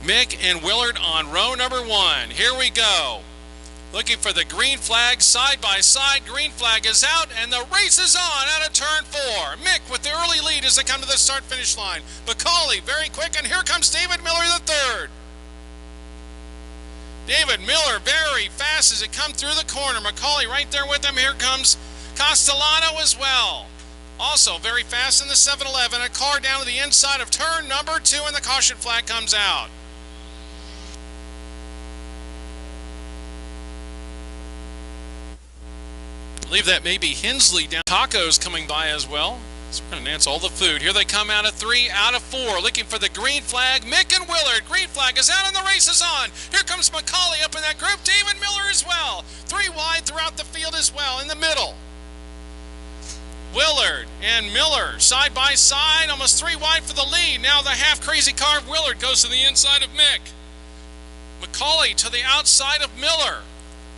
Mick and Willard on row number 1. Here we go. Looking for the green flag side by side. Green flag is out and the race is on out of turn 4. Mick with the early lead as they come to the start finish line. McCauley very quick, and here comes David Miller the third. David Miller very fast as it comes through the corner. McCauley right there with him. Here comes Castellano as well. Also very fast in the 7-Eleven. A car down to the inside of turn number 2 and the caution flag comes out. I believe that may be Hensley down. Tacos coming by as well. So we're going to announce all the food. Here they come out of 3, out of 4. Looking for the green flag. Mick and Willard. Green flag is out and the race is on. Here comes McCauley up in that group. David Miller as well. 3 wide throughout the field as well in the middle. Willard and Miller side by side. Almost 3 wide for the lead. Now the half crazy car of Willard goes to the inside of Mick. McCauley to the outside of Miller.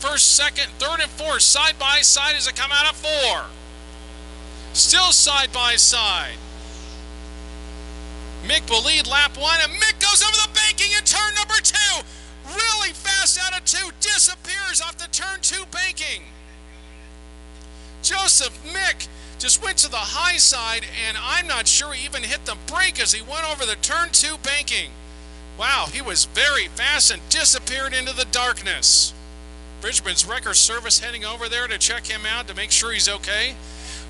First, second, third, and fourth, side by side as they come out of 4. Still side by side. Mick will lead lap 1, and Mick goes over the banking in turn number 2. Really fast out of 2, disappears off the turn 2 banking. Joseph Mick just went to the high side, and I'm not sure he even hit the brake as he went over the turn 2 banking. Wow, he was very fast and disappeared into the darkness. Bridgman's Wrecker Service heading over there to check him out to make sure he's okay.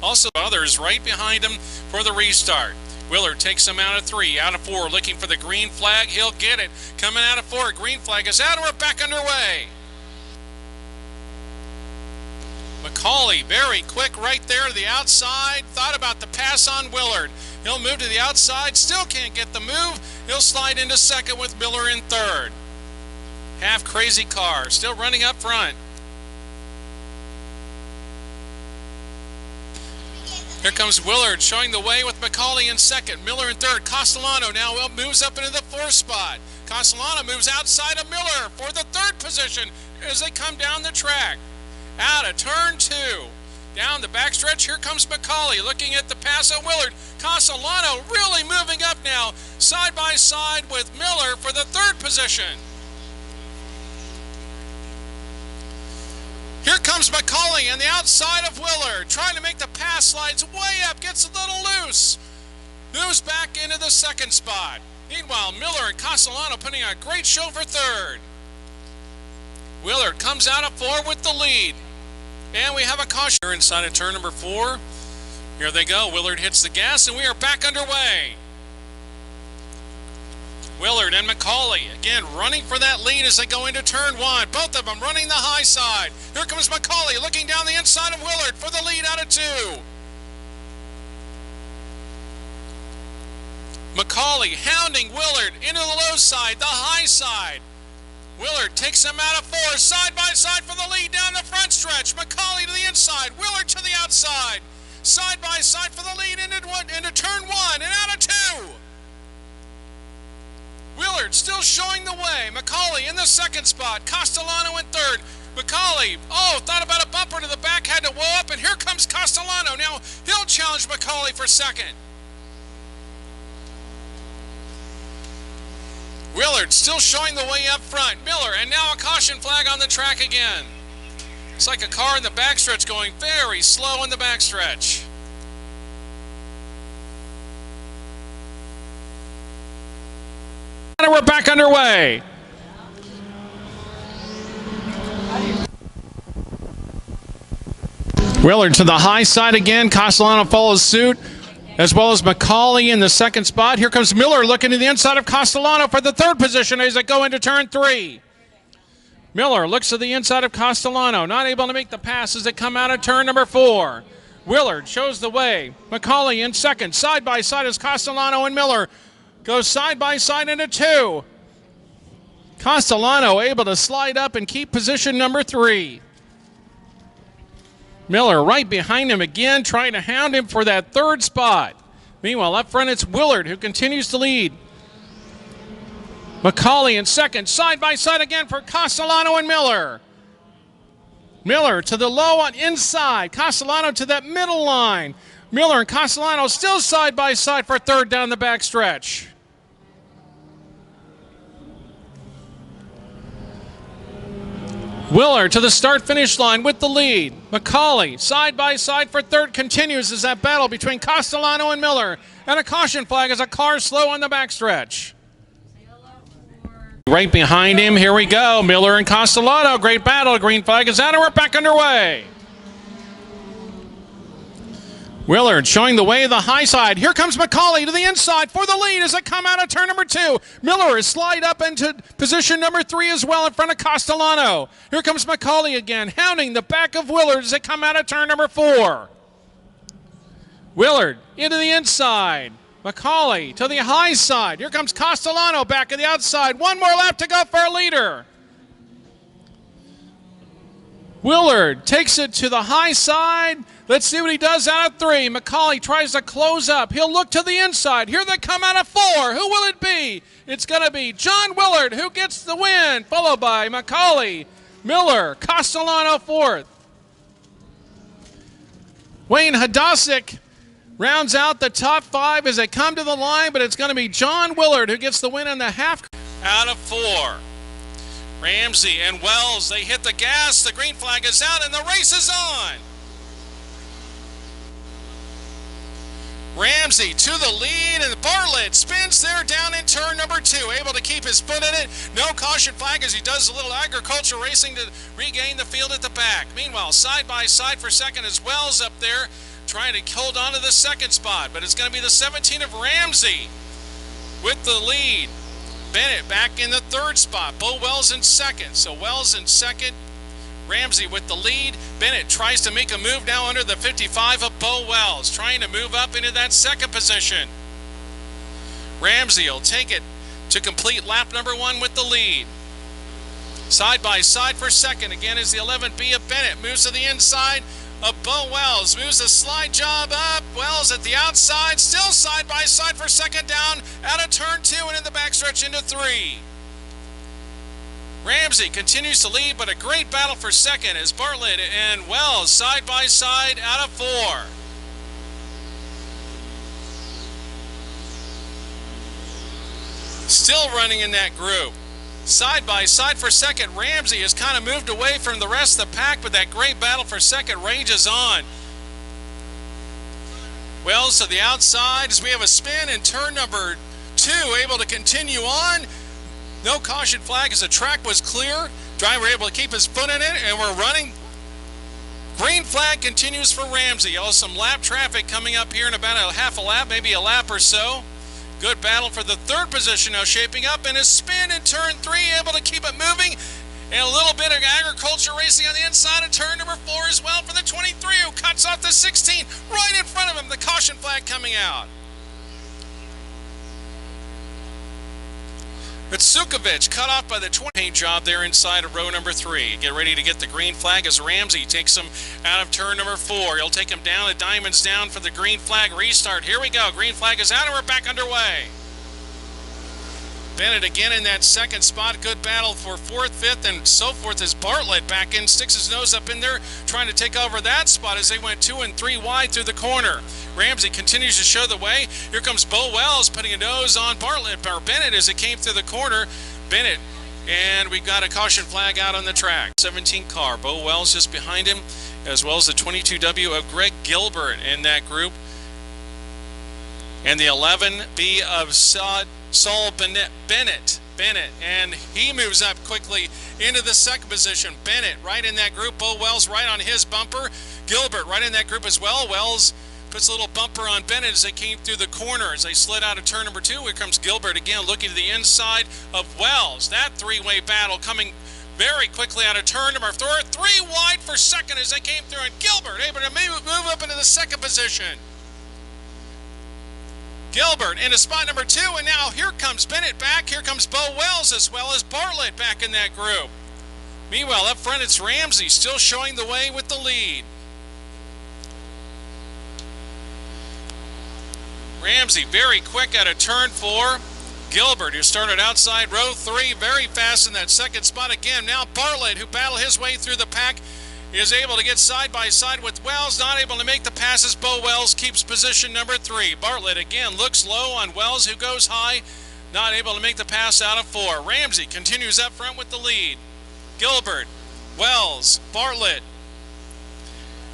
Also, others right behind him for the restart. Willard takes him out of 3, out of 4, looking for the green flag. He'll get it. Coming out of 4, green flag is out, and we're back underway. McCauley very quick right there to the outside. Thought about the pass on Willard. He'll move to the outside, still can't get the move. He'll slide into second with Miller in third. Half crazy car, still running up front. Here comes Willard showing the way with McCauley in second. Miller in third. Castellano now moves up into the 4th spot. Castellano moves outside of Miller for the 3rd position as they come down the track. Out of turn 2. Down the backstretch, here comes McCauley looking at the pass of Willard. Castellano really moving up now, side by side with Miller for the 3rd position. Here comes McCauley on the outside of Willard, trying to make the pass, slides way up, gets a little loose. Moves back into the 2nd spot. Meanwhile, Miller and Castellano putting on a great show for 3rd. Willard comes out of 4 with the lead. And we have a caution here inside of turn number 4. Here they go. Willard hits the gas, and we are back underway. Willard and McCauley, again, running for that lead as they go into turn 1. Both of them running the high side. Here comes McCauley looking down the inside of Willard for the lead out of 2. McCauley hounding Willard into the low side, the high side. Willard takes him out of 4, side by side for the lead down the front stretch. McCauley to the inside, Willard to the outside. Side by side for the lead into turn 1 and out of 2. Willard still showing the way. McCauley in the 2nd spot. Castellano in 3rd. McCauley, thought about a bumper to the back, had to woe up, and here comes Castellano. Now he'll challenge McCauley for 2nd. Willard still showing the way up front. Miller, and now a caution flag on the track again. It's like a car in the backstretch going very slow in the backstretch. And we're back underway. Willard to the high side again. Castellano follows suit, as well as McCauley in the 2nd spot. Here comes Miller looking to the inside of Castellano for the 3rd position as they go into turn 3. Miller looks to the inside of Castellano, not able to make the pass as they come out of turn number 4. Willard shows the way. McCauley in 2nd, side by side as Castellano and Miller. Goes side by side into 2. Castellano able to slide up and keep position number 3. Miller right behind him again, trying to hound him for that 3rd spot. Meanwhile, up front it's Willard who continues to lead. McCauley in 2nd, side by side again for Castellano and Miller. Miller to the low on inside. Castellano to that middle line. Miller and Castellano still side by side for 3rd down the back stretch. Willard to the start-finish line with the lead. McCauley side by side for third continues as that battle between Castellano and Miller. And a caution flag as a car slow on the backstretch. Right behind him, here we go. Miller and Castellano, great battle. Green flag is out and we're back underway. Willard showing the way to the high side. Here comes McCauley to the inside for the lead as they come out of turn number 2. Miller is slide up into position number 3 as well in front of Castellano. Here comes McCauley again, hounding the back of Willard as they come out of turn number 4. Willard into the inside. McCauley to the high side. Here comes Castellano back at the outside. One more lap to go for our leader. Willard takes it to the high side. Let's see what he does out of 3. McCauley tries to close up. He'll look to the inside. Here they come out of 4. Who will it be? It's going to be John Willard who gets the win, followed by McCauley, Miller, Castellano 4th. Wayne Hadasic rounds out the top 5 as they come to the line, but it's going to be John Willard who gets the win in the half. Out of 4. Ramsey and Wells, they hit the gas. The green flag is out and the race is on. Ramsey to the lead, and Bartlett spins there down in turn number 2, able to keep his foot in it. No caution flag as he does a little agricultural racing to regain the field at the back. Meanwhile, side by side for second is Wells up there trying to hold on to the second spot, but it's going to be the 17 of Ramsey with the lead. Bennett back in the 3rd spot. Bo Wells in 2nd. So Wells in 2nd. Ramsey with the lead. Bennett tries to make a move now under the 55 of Bo Wells, trying to move up into that 2nd position. Ramsey will take it to complete lap number 1 with the lead. Side by side for 2nd. Again is the 11B of Bennett. Moves to the inside of Bo Wells. Moves the slide job up. Wells at the outside. Still side by side for 2nd down out of turn 2 and in the backstretch into 3. Ramsey continues to lead, but a great battle for 2nd as Bartlett and Wells side by side out of 4. Still running in that group. Side by side for 2nd. Ramsey has kind of moved away from the rest of the pack, but that great battle for 2nd rages on. Wells to the outside as we have a spin in turn number 2, able to continue on. No caution flag as the track was clear. Driver able to keep his foot in it, and we're running. Green flag continues for Ramsey. Also some lap traffic coming up here in about a half a lap, maybe a lap or so. Good battle for the 3rd position now shaping up, and a spin in turn 3, able to keep it moving. And a little bit of agriculture racing on the inside of turn number 4 as well for the 23, who cuts off the 16 right in front of him. The caution flag coming out. Vitsukovic cut off by the 20 job there inside of row number 3. Get ready to get the green flag as Ramsey takes him out of turn number 4. He'll take him down at Diamonds down for the green flag restart. Here we go. Green flag is out and we're back underway. Bennett again in that 2nd spot. Good battle for 4th, 5th, and so forth as Bartlett back in, sticks his nose up in there, trying to take over that spot as they went 2 and 3 wide through the corner. Ramsey continues to show the way. Here comes Bo Wells putting a nose on Bartlett, or Bennett as it came through the corner. Bennett, and we've got a caution flag out on the track. 17 car. Bo Wells just behind him, as well as the 22W of Greg Gilbert in that group. And the 11B of Saul Bennett, and he moves up quickly into the 2nd position. Bennett right in that group. Bo Wells right on his bumper. Gilbert right in that group as well. Wells puts a little bumper on Bennett as they came through the corner. As they slid out of turn number 2, here comes Gilbert again looking to the inside of Wells. That 3-way battle coming very quickly out of turn number 4. 3 wide for 2nd as they came through, and Gilbert able to move up into the 2nd position. Gilbert into spot number 2, and now here comes Bennett back. Here comes Bo Wells as well as Bartlett back in that group. Meanwhile, up front it's Ramsey still showing the way with the lead. Ramsey very quick out of turn 4. Gilbert, who started outside row 3, very fast in that 2nd spot again. Now Bartlett, who battled his way through the pack, is able to get side by side with Wells, not able to make the passes. Bo Wells keeps position number 3. Bartlett again looks low on Wells, who goes high, not able to make the pass out of 4. Ramsey continues up front with the lead. Gilbert Wells, Bartlett,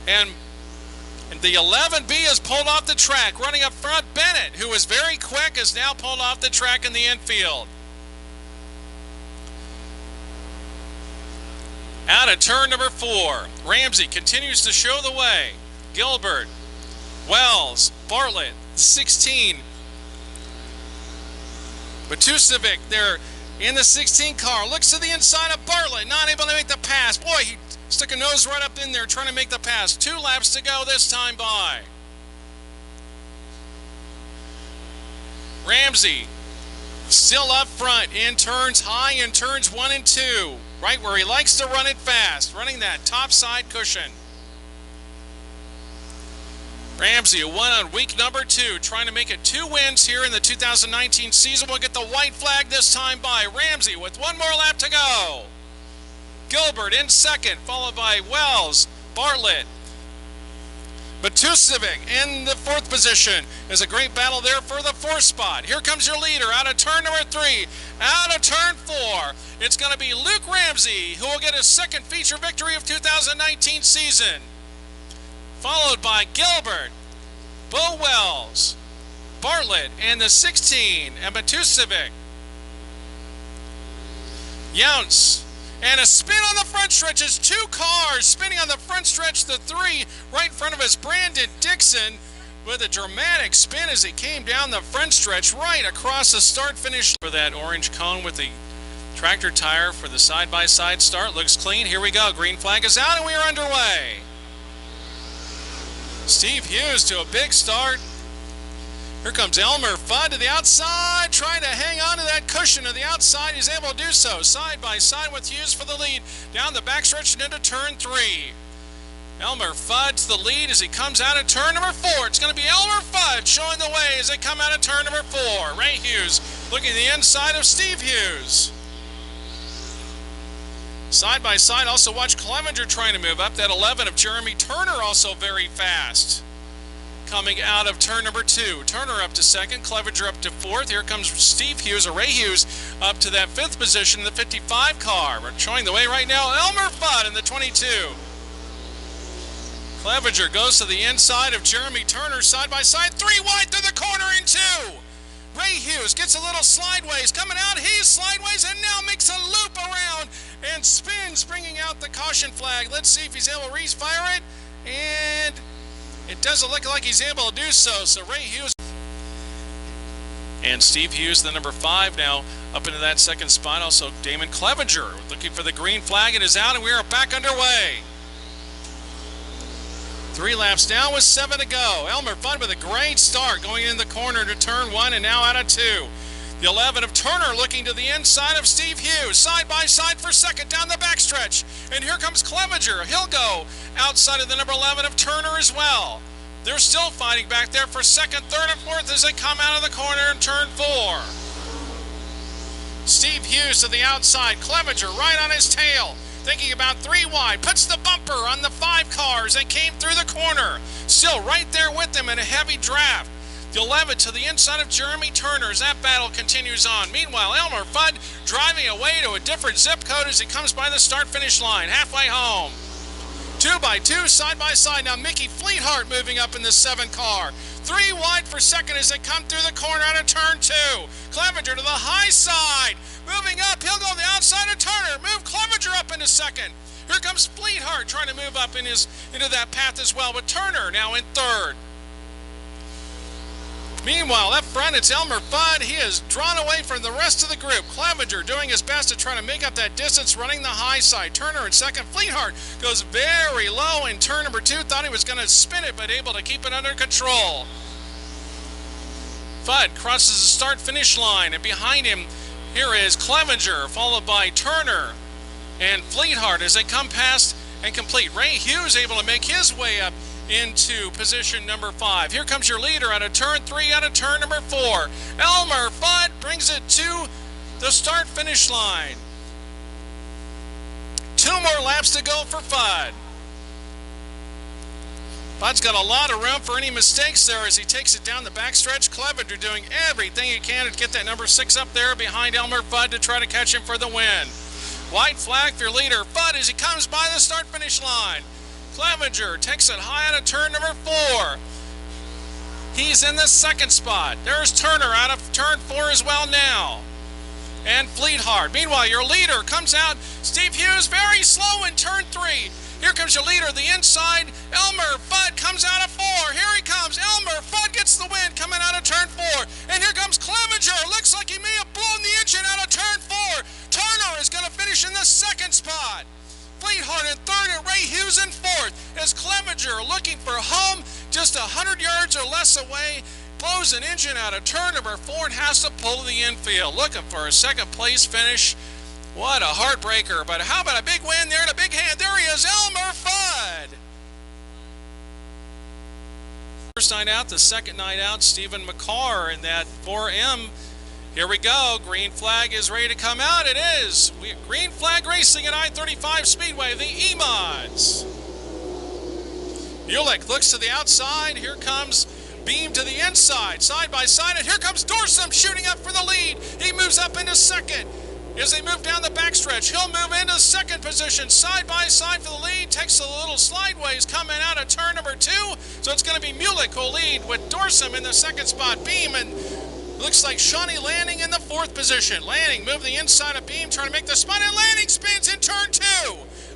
and the 11B is pulled off the track. Running up front, Bennett, who was very quick, is now pulled off the track in the infield. Out of turn number 4, Ramsey continues to show the way. Gilbert, Wells, Bartlett, 16. Matusevic there in the 16 car. Looks to the inside of Bartlett, not able to make the pass. Boy, he stuck a nose right up in there trying to make the pass. 2 laps to go this time by. Ramsey still up front in turns high in turns 1 and 2. Right where he likes to run it fast, running that top side cushion. Ramsey won on week number 2, trying to make it 2 wins here in the 2019 season. We'll get the white flag this time by Ramsey with 1 more lap to go. Gilbert in second, followed by Wells, Bartlett. Matusevic in the 4th position. There's a great battle there for the 4th spot. Here comes your leader out of turn number 3. Out of turn 4, it's going to be Luke Ramsey, who will get his 2nd feature victory of 2019 season. Followed by Gilbert, Bo Wells, Bartlett, and the 16, and Matusevic. Younce. And a spin on the front stretch is 2 cars spinning on the front stretch. The 3 right in front of us, Brandon Dixon, with a dramatic spin as he came down the front stretch right across the start-finish. For that orange cone with the tractor tire for the side-by-side start. Looks clean. Here we go. Green flag is out and we are underway. Steve Hughes to a big start. Here comes Elmer Fudd to the outside, trying to hang on to that cushion to the outside. He's able to do so, side by side with Hughes for the lead, down the backstretch and into turn 3. Elmer Fudd to the lead as he comes out of turn number 4. It's going to be Elmer Fudd showing the way as they come out of turn number 4. Ray Hughes looking at the inside of Steve Hughes. Side by side, also watch Clevenger trying to move up. That 11 of Jeremy Turner also very fast. Coming out of turn number 2. Turner up to 2nd, Clevenger up to 4th. Here comes Steve Hughes, or Ray Hughes, up to that 5th position in the 55 car. We're showing the way right now, Elmer Fudd in the 22. Clevenger goes to the inside of Jeremy Turner, side by side, 3 wide through the corner in 2. Ray Hughes gets a little sideways, coming out, he's sideways, and now makes a loop around and spins, bringing out the caution flag. Let's see if he's able to re-fire it, and it doesn't look like he's able to do so. So Ray Hughes and Steve Hughes, the number 5, now up into that 2nd spot. Also Damon Clevenger looking for the green flag. It is out and we are back underway. 3 laps down with 7 to go. Elmer Fudd with a great start going in the corner to turn 1 and now out of 2. The 11 of Turner looking to the inside of Steve Hughes, side by side for 2nd down the backstretch. And here comes Clevenger. He'll go outside of the number 11 of Turner as well. They're still fighting back there for 2nd, 3rd, and 4th as they come out of the corner in turn 4. Steve Hughes to the outside. Clevenger right on his tail. Thinking about 3 wide. Puts the bumper on the 5 cars that came through the corner. Still right there with them in a heavy draft. The 11 to the inside of Jeremy Turner as that battle continues on. Meanwhile, Elmer Fudd driving away to a different zip code as he comes by the start-finish line, halfway home. 2 by 2, side by side. Now Mickey Fleetheart moving up in the 7 car. 3 wide for 2nd as they come through the corner out of turn 2. Clevenger to the high side. Moving up, he'll go to the outside of Turner. Move Clevenger up into 2nd. Here comes Fleetheart trying to move up into that path as well, with Turner now in 3rd. Meanwhile, up front, it's Elmer Fudd. He is drawn away from the rest of the group. Clevenger doing his best to try to make up that distance, running the high side. Turner in 2nd. Fleetheart goes very low in turn number 2. Thought he was going to spin it, but able to keep it under control. Fudd crosses the start-finish line, and behind him, here is Clevenger, followed by Turner and Fleetheart as they come past and complete. Ray Hughes able to make his way up into position number 5. Here comes your leader out of turn 3, out of turn number 4. Elmer Fudd brings it to the start-finish line. 2 more laps to go for Fudd. Fudd's got a lot of room for any mistakes there as he takes it down the backstretch. Clevenger doing everything he can to get that number 6 up there behind Elmer Fudd to try to catch him for the win. White flag for your leader, Fudd, as he comes by the start-finish line. Clevenger takes it high out of turn number 4. He's in the second spot. There's Turner out of turn 4 as well now. And Fleethard. Meanwhile, your leader comes out. Steve Hughes very slow in turn 3. Here comes your leader, the inside. Elmer Fudd comes out of 4. Here he comes. Elmer Fudd gets the win coming out of turn 4. And here comes Clevenger. Looks like he may have blown the engine out of turn 4. Turner is going to finish in the second spot. Fleethard in third and Ray Hughes in fourth. As Clevenger looking for home, just 100 yards or less away, blows an engine out of turn number 4 and has to pull to the infield. Looking for a second place finish. What a heartbreaker, but how about a big win there and a big hand? There he is, Elmer Fudd. First night out, the second night out, Stephen McCarr in that 4M. Here we go, green flag is ready to come out. It is. Green flag racing at I-35 Speedway, the E-Mods. Mulick looks to the outside. Here comes Beam to the inside, side by side, and here comes Dorsum shooting up for the lead. He moves up into second. As they move down the backstretch, he'll move into second position, side by side for the lead, takes a little slideways coming out of turn number 2. So it's going to be Mulick who'll lead with Dorsum in the second spot. Beam and looks like Shawnee Lanning in the 4th position. Lanning moved the inside of Beam, trying to make the spot, and Lanning spins in turn 2.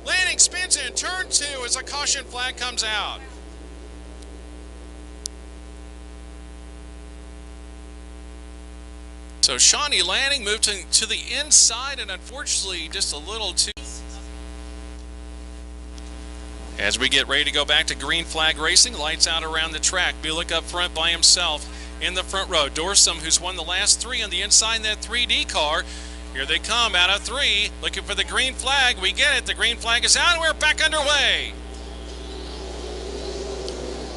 Lanning spins in turn 2 as a caution flag comes out. So Shawnee Lanning moved to the inside, and unfortunately just a little too. As we get ready to go back to green flag racing, lights out around the track. Mulick up front by himself in the front row. Dorsum, who's won the last 3 on the inside in that 3D car. Here they come out of 3, looking for the green flag. We get it. The green flag is out, and we're back underway.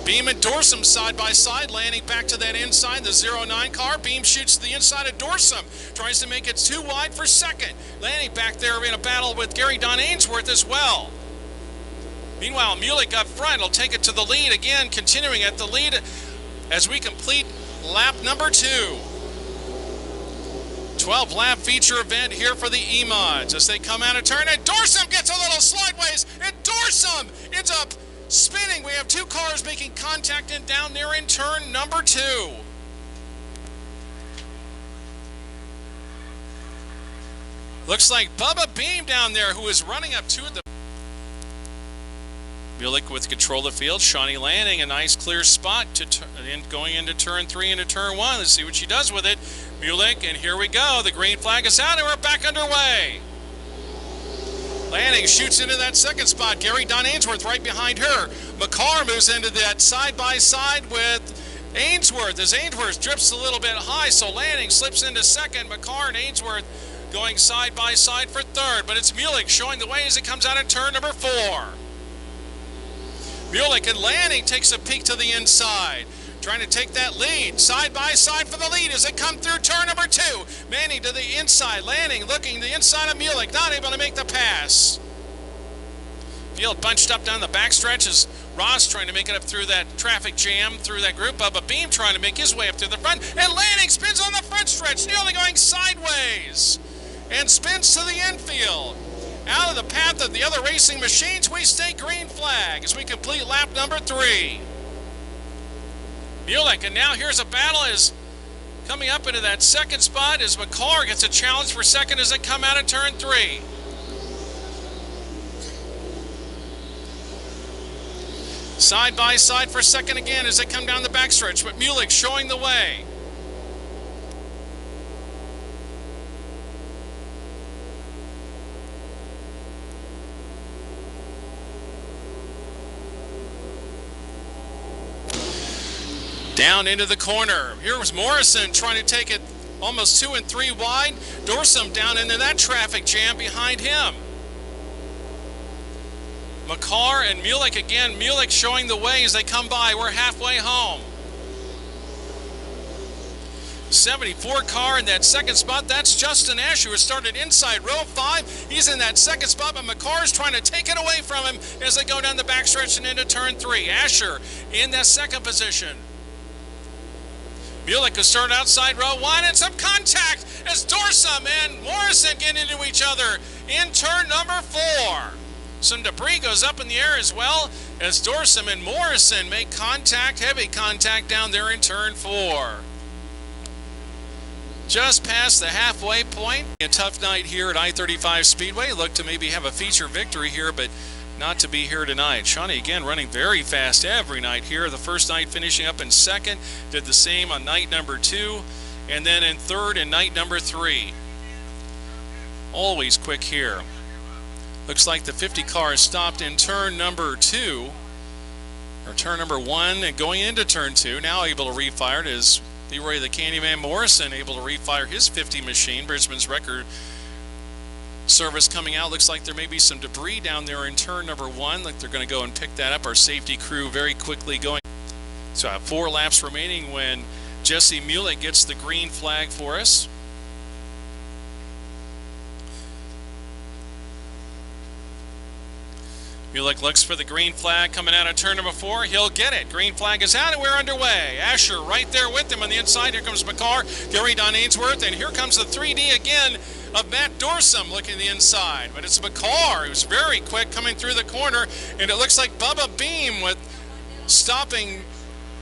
Beam and Dorsum side by side, Lanning back to that inside, the 09 car. Beam shoots to the inside of Dorsum, tries to make it too wide for second. Lanning back there in a battle with Gary Don Ainsworth as well. Meanwhile, Mulick up front will take it to the lead again, continuing at the lead as we complete lap number 2. 12-lap feature event here for the E-Mods as they come out of turn, and Dorsum gets a little sideways, and Dorsum ends up spinning. We have 2 cars making contact and down there in turn number 2. Looks like Bubba Beam down there, who is running up to the Mulick with control of the field. Shawnee Lanning, a nice clear spot going into turn 3 into turn 1. Let's see what she does with it. Mulick, and here we go. The green flag is out, and we're back underway. Lanning shoots into that second spot. Gary Don Ainsworth right behind her. McCarr moves into that side-by-side with Ainsworth as Ainsworth drifts a little bit high, so Lanning slips into second. McCarr and Ainsworth going side-by-side for third, but it's Mulick showing the way as it comes out of turn number 4. Mulick and Lanning takes a peek to the inside, trying to take that lead, side by side for the lead as they come through turn number 2. Manning to the inside, Lanning looking the inside of Mulick, not able to make the pass. Field bunched up down the backstretch as Ross trying to make it up through that traffic jam, through that group. Bubba Beam trying to make his way up to the front, and Lanning spins on the front stretch, nearly going sideways, and spins to the infield. Out of the path of the other racing machines, we stay green flag as we complete lap number 3. Mulick, and now here's a battle as coming up into that second spot as McCarr gets a challenge for second as they come out of turn 3. Side by side for second again as they come down the backstretch, but Mulick showing the way. Down into the corner. Here was Morrison trying to take it almost 2 and 3 wide. Dorsum down into that traffic jam behind him. McCarr and Mulick again. Mulick showing the way as they come by. We're halfway home. 74 car in that second spot. That's Justin Asher, who started inside row 5. He's in that second spot, but McCarr's trying to take it away from him as they go down the backstretch and into turn 3. Asher in that second position. Mulek has started outside row 1, and some contact as Dorsum and Morrison get into each other in turn number 4. Some debris goes up in the air as well as Dorsum and Morrison make contact, heavy contact down there in turn 4. Just past the halfway point. A tough night here at I-35 Speedway. Look to maybe have a feature victory here, but not to be here tonight. Shawnee again running very fast every night here. The first night finishing up in second. Did the same on night number 2. And then in third in night number 3. Always quick here. Looks like the 50 car is stopped in turn number 2. Or turn number 1 and going into turn 2. Now able to refire it is Leroy the Candyman Morrison able to refire his 50 machine. Bridgman's record service coming out. Looks like there may be some debris down there in turn number 1. Like they're going to go and pick that up. Our safety crew very quickly going. So I have 4 laps remaining when Jesse Mulek gets the green flag for us. Mulek looks for the green flag coming out of turn number 4. He'll get it. Green flag is out and we're underway. Asher right there with him on the inside. Here comes McCarr, Gary Don Ainsworth, and here comes the 3D again of Matt Dorsum looking the inside. But it's McCarr who's very quick coming through the corner, and it looks like Bubba Beam with stopping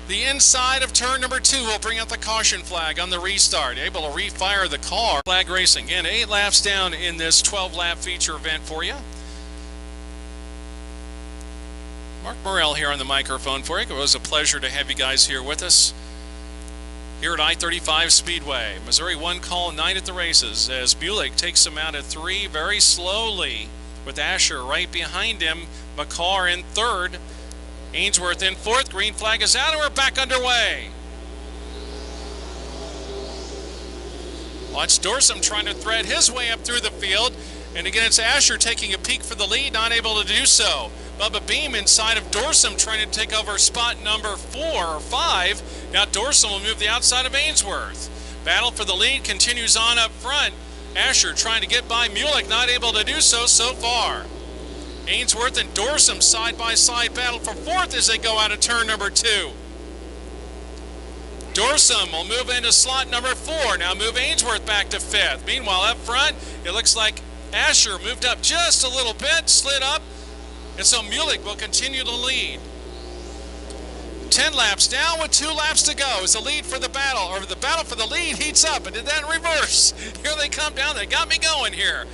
the inside of turn number 2 will bring out the caution flag on the restart. Able to refire the car. Flag racing. Again, 8 laps down in this 12-lap feature event for you. Mark Morrell here on the microphone for you. It was a pleasure to have you guys here with us here at I-35 Speedway. Missouri 1 call 9 at the races as Mulek takes him out at 3 very slowly with Asher right behind him. McCarr in 3rd. Ainsworth in 4th. Green flag is out and we're back underway. Watch Dorsum trying to thread his way up through the field. And again, it's Asher taking a peek for the lead, not able to do so. Bubba Beam inside of Dorsum trying to take over spot number 4 or 5. Now Dorsum will move the outside of Ainsworth. Battle for the lead continues on up front. Asher trying to get by Mulek, not able to do so far. Ainsworth and Dorsum side-by-side battle for 4th as they go out of turn number 2. Dorsum will move into slot number 4. Now move Ainsworth back to 5th. Meanwhile, up front, it looks like Asher moved up just a little bit, slid up, and so Mulek will continue to lead. 10 laps down with 2 laps to go as the lead for the battle, or the battle for the lead heats up, and did that in reverse. Here they come down. They got me going here.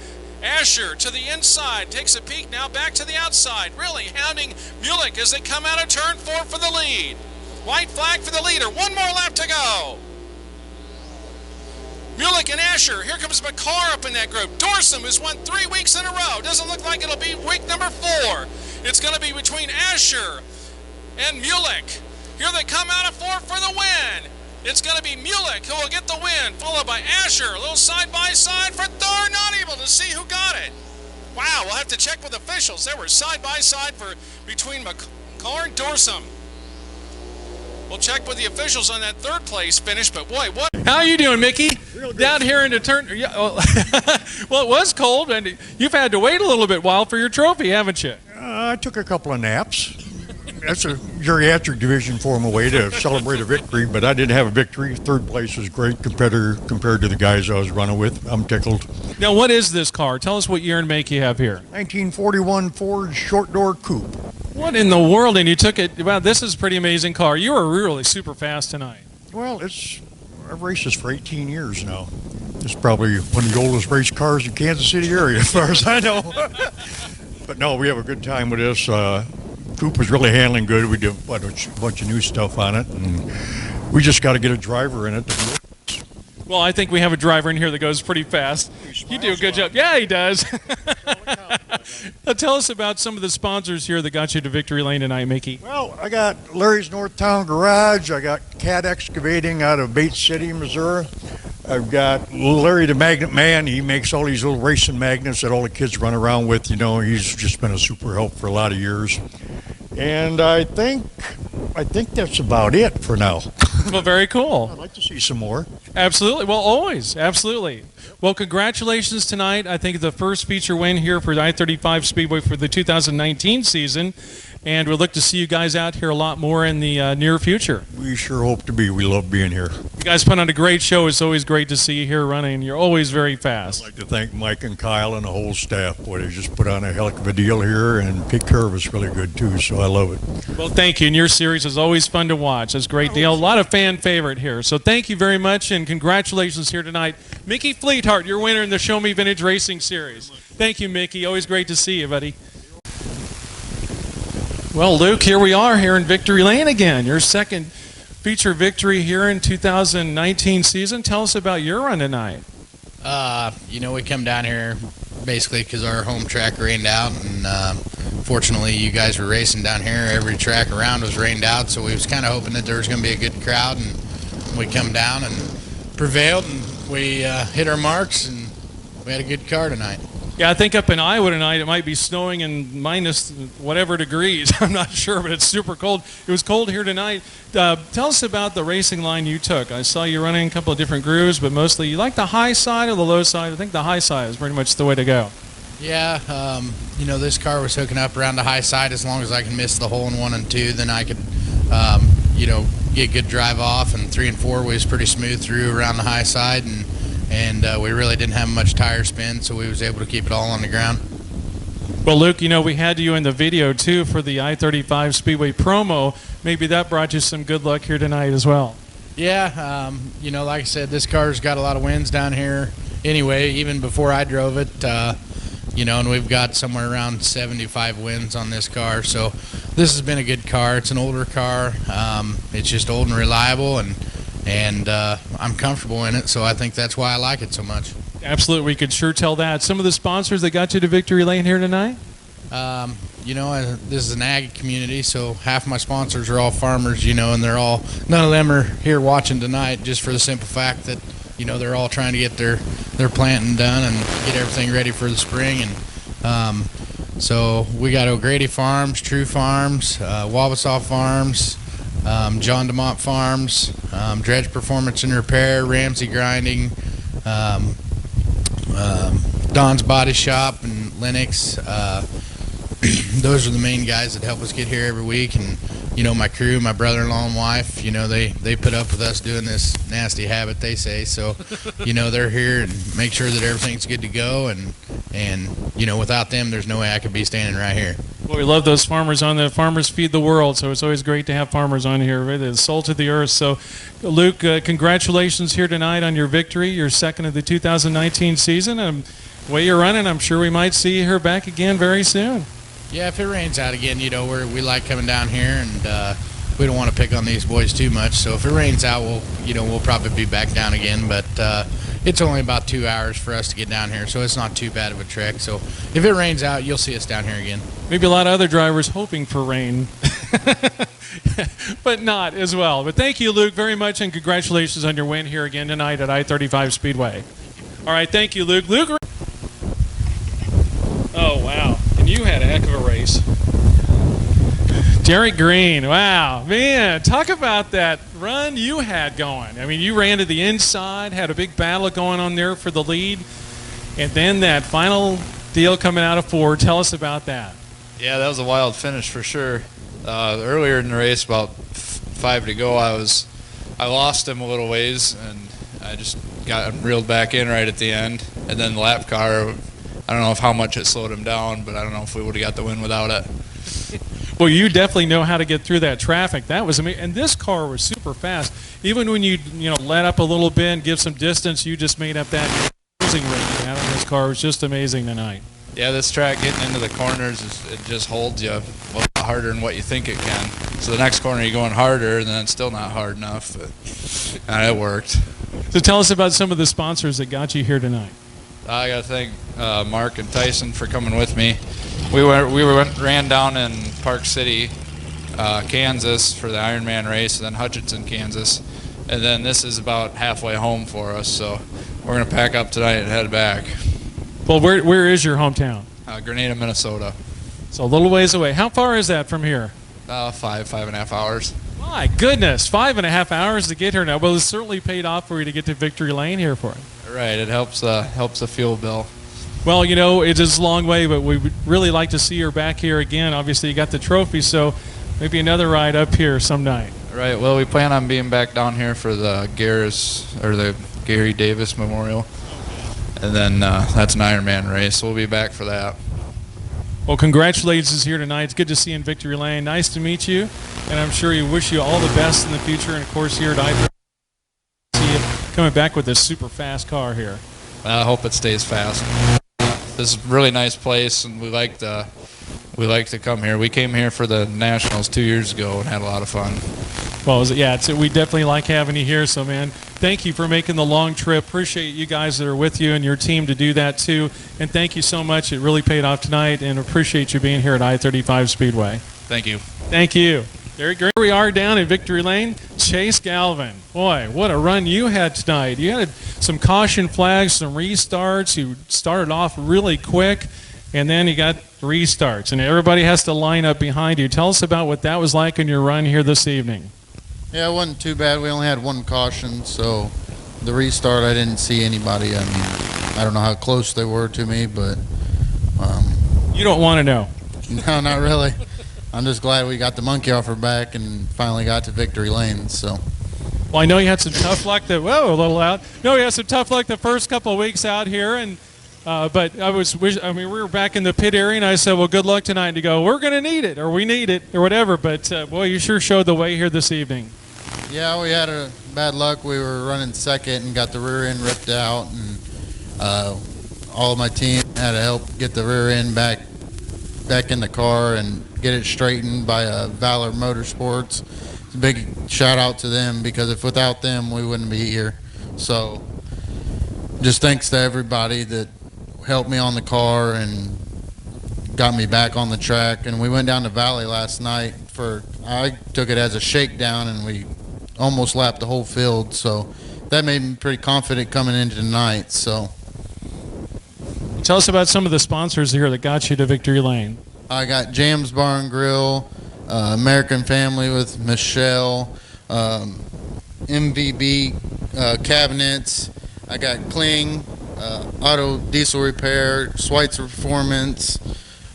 Asher to the inside, takes a peek now back to the outside, really hounding Mulek as they come out of turn 4 for the lead. White flag for the leader. 1 more lap to go. Mulek and Asher. Here comes McCarr up in that group. Dorsum has won 3 weeks in a row. Doesn't look like it'll be week number 4. It's going to be between Asher and Mulek. Here they come out of 4 for the win. It's going to be Mulek who will get the win, followed by Asher. A little side-by-side for 3rd. Not able to see who got it. Wow, we'll have to check with officials. They were side-by-side between McCarr and Dorsum. We'll check with the officials on that 3rd place finish, but boy, what? How are you doing, Mickey? Real good. Down here in the turn. Yeah, well, well, it was cold, and you've had to wait a little bit while for your trophy, haven't you? I took a couple of naps. That's a geriatric division for them away to celebrate a victory, but I didn't have a victory. 3rd place was great compared to the guys I was running with. I'm tickled. Now, what is this car? Tell us what year and make you have here. 1941 Ford short door coupe. What in the world? And you took it. Wow, this is a pretty amazing car. You were really super fast tonight. Well, I've raced this for 18 years now. It's probably one of the oldest race cars in Kansas City area, as far as I know. But no, we have a good time with this. Coupe was really handling good. We did a bunch of new stuff on it, and we just got to get a driver in it. Well, I think we have a driver in here that goes pretty fast. You do a good job. Yeah, he does. Now, tell us about some of the sponsors here that got you to victory lane tonight, Mickey. Well, I got Larry's Northtown Garage. I got Cat Excavating out of Bates City, Missouri. I've got Larry the Magnet Man. He makes all these little racing magnets that all the kids run around with. You know, he's just been a super help for a lot of years. And I think that's about it for now. Well, very cool. I'd like to see some more. Absolutely. Well, always. Absolutely. Well, congratulations tonight. I think the first feature win here for I-35 Speedway for the 2019 season. and we'll look to see you guys out here a lot more in the near future. We sure hope to be. We love being here. You guys put on a great show. It's always great to see you here running. You're always very fast. I'd like to thank Mike and Kyle and the whole staff. Boy, they just put on a hell of a deal here and take care of us really good, too, so I love it. Well, thank you. And your series is always fun to watch. It's a great deal. A lot of fan favorite here. So thank you very much, and congratulations here tonight. Mickey Fleethart, your winner in the Show Me Vintage Racing Series. Thank you, Mickey. Always great to see you, buddy. Well, Luke, here we are here in Victory Lane again. Your second feature victory here in 2019 season. Tell us about your run tonight. We come down here basically because our home track rained out, and fortunately you guys were racing down here. Every track around was rained out, so we was kind of hoping that there was going to be a good crowd, and we come down and prevailed, and we hit our marks, and we had a good car tonight. Yeah, I think up in Iowa tonight it might be snowing and minus whatever degrees. I'm not sure, but it's super cold. It was cold here tonight. Tell us about the racing line you took. I saw you running a couple of different grooves, but mostly you like the high side or the low side? I think the high side is pretty much the way to go. Yeah, this car was hooking up around the high side. As long as I can miss the hole in 1 and 2, then I could, get good drive off. And 3 and 4 was pretty smooth through around the high side, and we really didn't have much tire spin, so we was able to keep it all on the ground. Well, Luke, we had you in the video, too, for the I-35 Speedway promo. Maybe that brought you some good luck here tonight as well. Yeah, like I said, this car's got a lot of wins down here anyway, even before I drove it, and we've got somewhere around 75 wins on this car. So this has been a good car. It's an older car. It's just old and reliable, and I'm comfortable in it, so I think that's why I like it so much. Absolutely, we could sure tell that. Some of the sponsors that got you to Victory Lane here tonight? This is an ag community, so half my sponsors are all farmers, and none of them are here watching tonight just for the simple fact that, they're all trying to get their planting done and get everything ready for the spring. And so we got O'Grady Farms, True Farms, Wabassaw Farms, John DeMont Farms, Dredge Performance and Repair, Ramsey Grinding, Don's Body Shop, and Lennox. Those are the main guys that help us get here every week. And my crew, my brother-in-law and wife, they put up with us doing this nasty habit, they say. So they're here and make sure that everything's good to go, and without them there's no way I could be standing right here. Well, we love those farmers on the Farmers Feed the World, so it's always great to have farmers on here. Right? The salt of the earth. So, Luke, congratulations here tonight on your victory, your second of the 2019 season. The way you're running, I'm sure we might see you here back again very soon. Yeah, if it rains out again, we like coming down here, and we don't want to pick on these boys too much. So if it rains out, we'll probably be back down again. But it's only about 2 hours for us to get down here, so it's not too bad of a trek. So if it rains out, you'll see us down here again. Maybe a lot of other drivers hoping for rain, but not as well. But thank you, Luke, very much, and congratulations on your win here again tonight at I-35 Speedway. All right, thank you, Luke. Luke. Oh, wow. And you had a heck of a race. Derek Green, wow. Man, talk about that run you had going. I mean, you ran to the inside, had a big battle going on there for the lead, and then that final deal coming out of 4. Tell us about that. Yeah, that was a wild finish for sure. Earlier in the race, about 5 to go, I lost him a little ways, and I just got reeled back in right at the end. And then the lap car, I don't know how much it slowed him down, but I don't know if we would have got the win without it. Well, you definitely know how to get through that traffic. That was amazing. And this car was super fast. Even when you let up a little bit and give some distance, you just made up that cruising rate you had on this car. It was just amazing tonight. Yeah, this track getting into the corners, it just holds you a lot harder than what you think it can. So the next corner you're going harder, and then it's still not hard enough. But it worked. So tell us about some of the sponsors that got you here tonight. I got to thank Mark and Tyson for coming with me. We ran down in Park City, Kansas for the Ironman race, and then Hutchinson, Kansas. And then this is about halfway home for us, so we're going to pack up tonight and head back. Well, where is your hometown? Grenada, Minnesota. So a little ways away. How far is that from here? 5.5 hours. My goodness, 5.5 hours to get here now. Well, it's certainly paid off for you to get to Victory Lane here for it. Right, it helps the fuel bill. Well, you know, it is a long way, but we would really like to see her back here again. Obviously, you got the trophy, so maybe another ride up here some night. Right. Well, we plan on being back down here for the the Gary Davis Memorial, and then that's an Ironman race. So we'll be back for that. Well, congratulations here tonight. It's good to see you in Victory Lane. Nice to meet you, and I'm sure we wish you all the best in the future. And of course, here at I-35, see you coming back with this super fast car here. I hope it stays fast. This is a really nice place, and we like to come here. We came here for the Nationals 2 years ago and had a lot of fun. Well, we definitely like having you here. So, man, thank you for making the long trip. Appreciate you guys that are with you and your team to do that too. And thank you so much. It really paid off tonight, and appreciate you being here at I-35 Speedway. Thank you. Thank you. There we are down in Victory Lane. Chase Galvin. Boy, what a run you had tonight. You had some caution flags, some restarts. You started off really quick, and then you got restarts. And everybody has to line up behind you. Tell us about what that was like in your run here this evening. Yeah, it wasn't too bad. We only had one caution, so the restart, I didn't see anybody. I mean, I don't know how close they were to me, but... You don't want to know. No, not really. I'm just glad we got the monkey off her back and finally got to Victory Lane, so... Well, I know you had some tough luck. A little loud. No, you had some tough luck the first couple of weeks out here, and but we were back in the pit area, and I said, well, good luck tonight. And you go, we're going to need it, or we need it, or whatever. But, boy, you sure showed the way here this evening. Yeah, we had a bad luck. We were running second and got the rear end ripped out, and all of my team had to help get the rear end back in the car and get it straightened by Valor Motorsports. It's a big shout out to them, because if without them, we wouldn't be here. So just thanks to everybody that helped me on the car and got me back on the track. And we went down to Valley last night I took it as a shakedown, and we almost lapped the whole field. So that made me pretty confident coming into tonight. So tell us about some of the sponsors here that got you to Victory Lane. I got Jam's Bar and Grill, American Family with Michelle, MVB Cabinets. I got Kling, Auto Diesel Repair, Schweitzer Performance,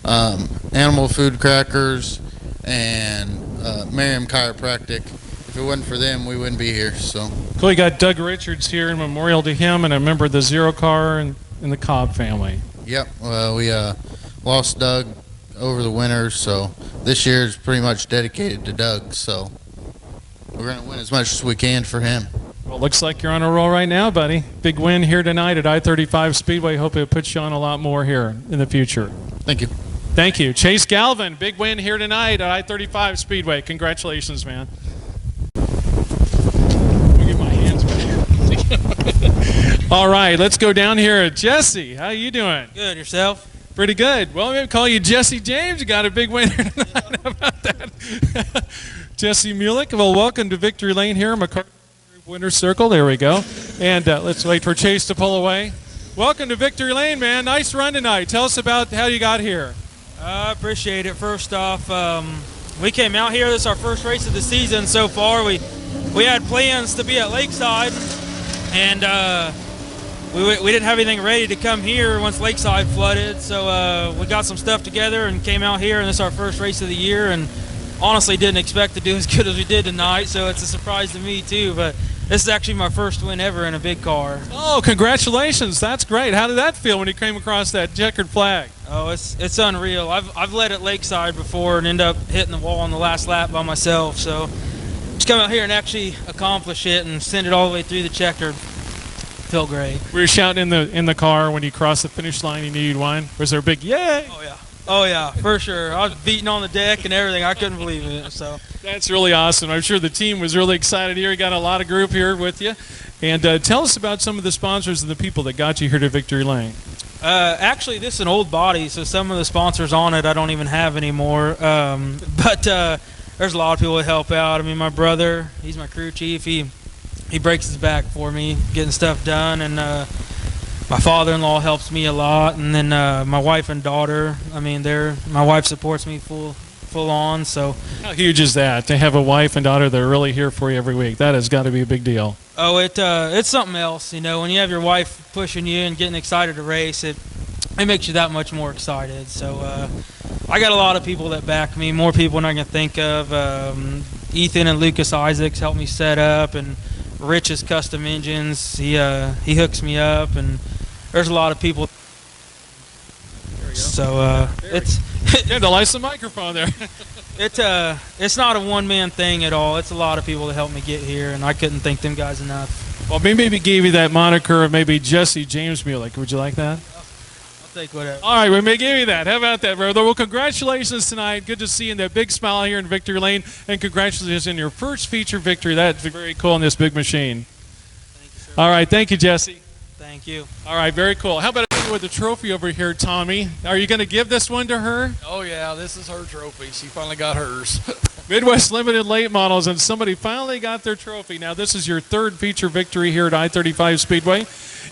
Animal Food Crackers, and Merriam Chiropractic. If it wasn't for them, we wouldn't be here. So cool. You got Doug Richards here in memorial to him, and I remember the Zero Car and the Cobb family. Yep. We lost Doug over the winter, so this year is pretty much dedicated to Doug. So we're going to win as much as we can for him. Well, looks like you're on a roll right now, buddy. Big win here tonight at I-35 Speedway. Hope it puts you on a lot more here in the future. Thank you. Thank you. Chase Galvin, big win here tonight at I-35 Speedway. Congratulations, man. Let me get my hands back. All right, let's go down here. Jesse, how you doing? Good, yourself? Pretty good. Well, I'm going to call you Jesse James. You got a big win here tonight. How about that? Jesse Mulick, well, welcome to Victory Lane here, McCarthy Winner's Circle. There we go. And let's wait for Chase to pull away. Welcome to Victory Lane, man. Nice run tonight. Tell us about how you got here. I appreciate it. First off, we came out here. This is our first race of the season so far. We had plans to be at Lakeside, and we didn't have anything ready to come here once Lakeside flooded. So we got some stuff together and came out here, and this is our first race of the year. And honestly, didn't expect to do as good as we did tonight. So it's a surprise to me too. But this is actually my first win ever in a big car. Oh, congratulations. That's great. How did that feel when you came across that checkered flag? Oh, it's unreal. I've led at Lakeside before and end up hitting the wall on the last lap by myself. So just come out here and actually accomplish it and send it all the way through the checkered. Felt great. Were you shouting in the car when you crossed the finish line and you knew you'd won? Was there a big yay? Oh, yeah. Oh, yeah, for sure. I was beating on the deck and everything. I couldn't believe it. So that's really awesome. I'm sure the team was really excited here. You got a lot of group here with you. And tell us about some of the sponsors and the people that got you here to Victory Lane. Actually, this is an old body, so some of the sponsors on it I don't even have anymore. But there's a lot of people that help out. I mean, my brother, he's my crew chief. He breaks his back for me getting stuff done, and my father-in-law helps me a lot, and then my wife and daughter. I mean, my wife supports me full on. So how huge is that to have a wife and daughter that are really here for you every week? That has got to be a big deal. Oh, it's something else, you know. When you have your wife pushing you and getting excited to race, it it makes you that much more excited. So I got a lot of people that back me, more people than I can think of. Ethan and Lucas Isaacs helped me set up, and Rich's Custom Engines, he hooks me up, and there's a lot of people. So it's yeah, the license microphone there. it's not a one-man thing at all. It's a lot of people that helped me get here, and I couldn't thank them guys enough. Well, maybe gave you that moniker of maybe Jesse James Mulek. Would you like that? I'll take whatever. All right, we may give you that. How about that, brother? Well, congratulations tonight. Good to see you in that big smile here in Victory Lane, and congratulations in your first feature victory. That's very cool in this big machine. Thank you, sir. All right, thank you, Jesse. Thank you. All right, very cool. How about with the trophy over here, Tommy? Are you going to give this one to her? Oh, yeah, this is her trophy. She finally got hers. Midwest Limited Late Models, and somebody finally got their trophy. Now, this is your third feature victory here at I-35 Speedway.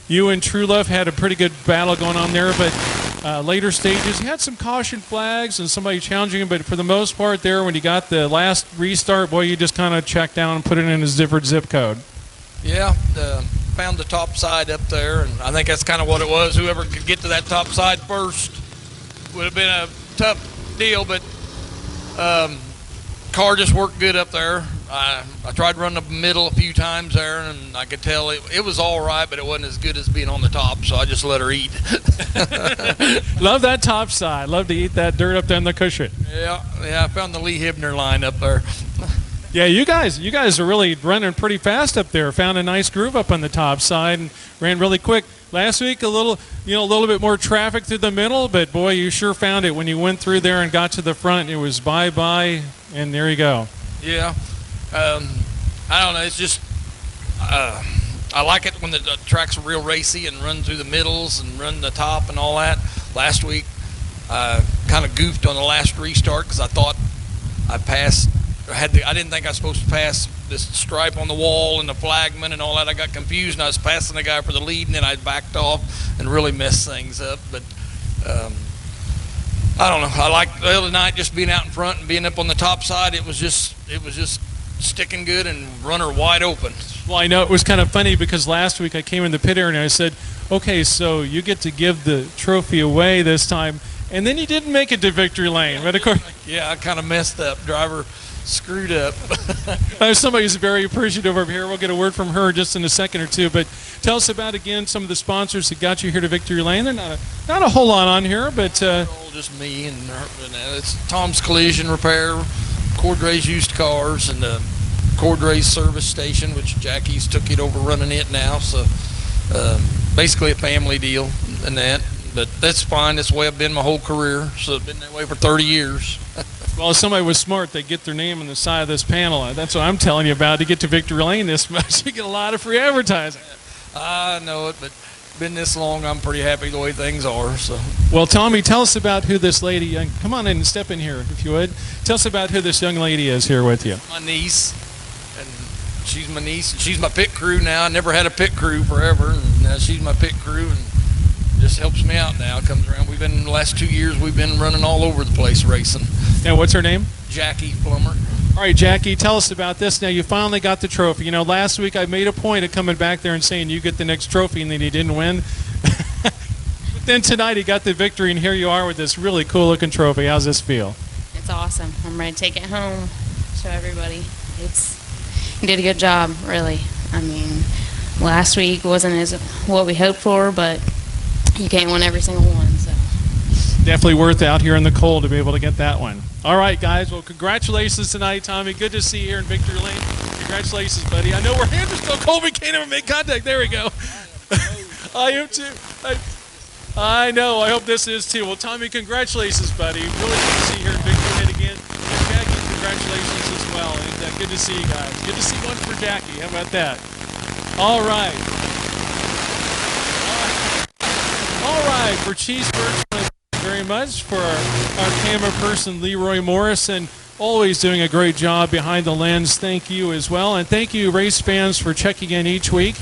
You and True Love had a pretty good battle going on there, but later stages, you had some caution flags and somebody challenging you, but for the most part there, when you got the last restart, boy, you just kind of checked down and put it in a different zip code. Yeah, found the top side up there, and I think that's kind of what it was. Whoever could get to that top side first would have been a tough deal, but car just worked good up there. I tried running up the middle a few times there, and I could tell it was all right, but it wasn't as good as being on the top, so I just let her eat. Love that top side. Love to eat that dirt up there in the cushion. Yeah, I found the Lee Hibner line up there. Yeah, you guys are really running pretty fast up there. Found a nice groove up on the top side and ran really quick. Last week, a little bit more traffic through the middle, but boy, you sure found it when you went through there and got to the front. It was bye-bye, and there you go. Yeah. I don't know. It's just I like it when the track's real racy and run through the middles and run the top and all that. Last week, I kind of goofed on the last restart because I thought I passed. I didn't think I was supposed to pass this stripe on the wall and the flagman and all that. I got confused, and I was passing the guy for the lead, and then I backed off and really messed things up. But I don't know. I like the other night just being out in front and being up on the top side. It was just sticking good and runner wide open. Well, I know it was kind of funny because last week I came in the pit area and I said, okay, so you get to give the trophy away this time, and then you didn't make it to victory lane. But of course, yeah, I kind of messed up. Driver screwed up. Somebody who's very appreciative over here. We'll get a word from her just in a second or two. But tell us about, again, some of the sponsors that got you here to victory lane. They're not a whole lot on here, but just me and her. It's Tom's Collision Repair, Cordray's Used Cars, and the Cordray's Service Station, which Jackie's took it over running it now. So basically a family deal and that. But that's fine. That's the way I've been my whole career. So I've been that way for 30 years. Well, if somebody was smart, they'd get their name on the side of this panel. That's what I'm telling you about. To get to victory lane this much, you get a lot of free advertising. I know it, but been this long, I'm pretty happy the way things are. So. Well, Tommy, tell us about who this lady. Come on in and step in here, if you would. Tell us about who this young lady is here with you. My niece, and she's my niece, and she's my pit crew now. I never had a pit crew forever, and now she's my pit crew, and just helps me out now. Comes around. We've been the last 2 years. We've been running all over the place racing. Now, what's her name? Jackie Plummer. All right, Jackie, tell us about this. Now, you finally got the trophy. You know, last week I made a point of coming back there and saying you get the next trophy, and then you didn't win. But then tonight he got the victory, and here you are with this really cool-looking trophy. How's this feel? It's awesome. I'm ready to take it home, show everybody. You did a good job, really. I mean, last week wasn't as what we hoped for, but you can't win every single one. So definitely worth out here in the cold to be able to get that one. All right, guys. Well, congratulations tonight, Tommy. Good to see you here in victory lane. Congratulations, buddy. I know our hands are still cold. We can't even make contact. There we go. I am too. I know. I hope this is too. Well, Tommy, congratulations, buddy. Really good to see you here in victory lane again. And Jackie, congratulations as well. And good to see you guys. Good to see one for Jackie. How about that? All right. All right. For Cheeseburger, thank you very much. For our camera person, Leroy Morrison, always doing a great job behind the lens. Thank you as well. And thank you, race fans, for checking in each week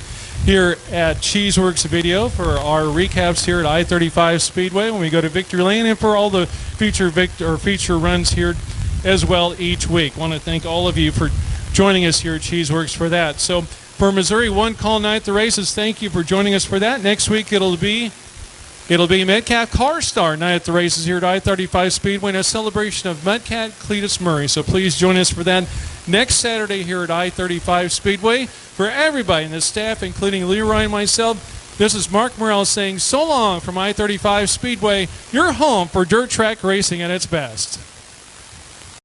here at Cheeseworks Video for our recaps here at I-35 Speedway when we go to victory lane, and for all the feature runs here as well each week. Want to thank all of you for joining us here at Cheeseworks for that. So for Missouri 1 Call Night, the races, thank you for joining us for that. Next week it'll be It'll be Metcalf Car Star night at the races here at I-35 Speedway in a celebration of Metcalf Cletus Murray. So please join us for that next Saturday here at I-35 Speedway. For everybody in the staff, including Leroy and myself, this is Mark Morrell saying so long from I-35 Speedway, your home for dirt track racing at its best.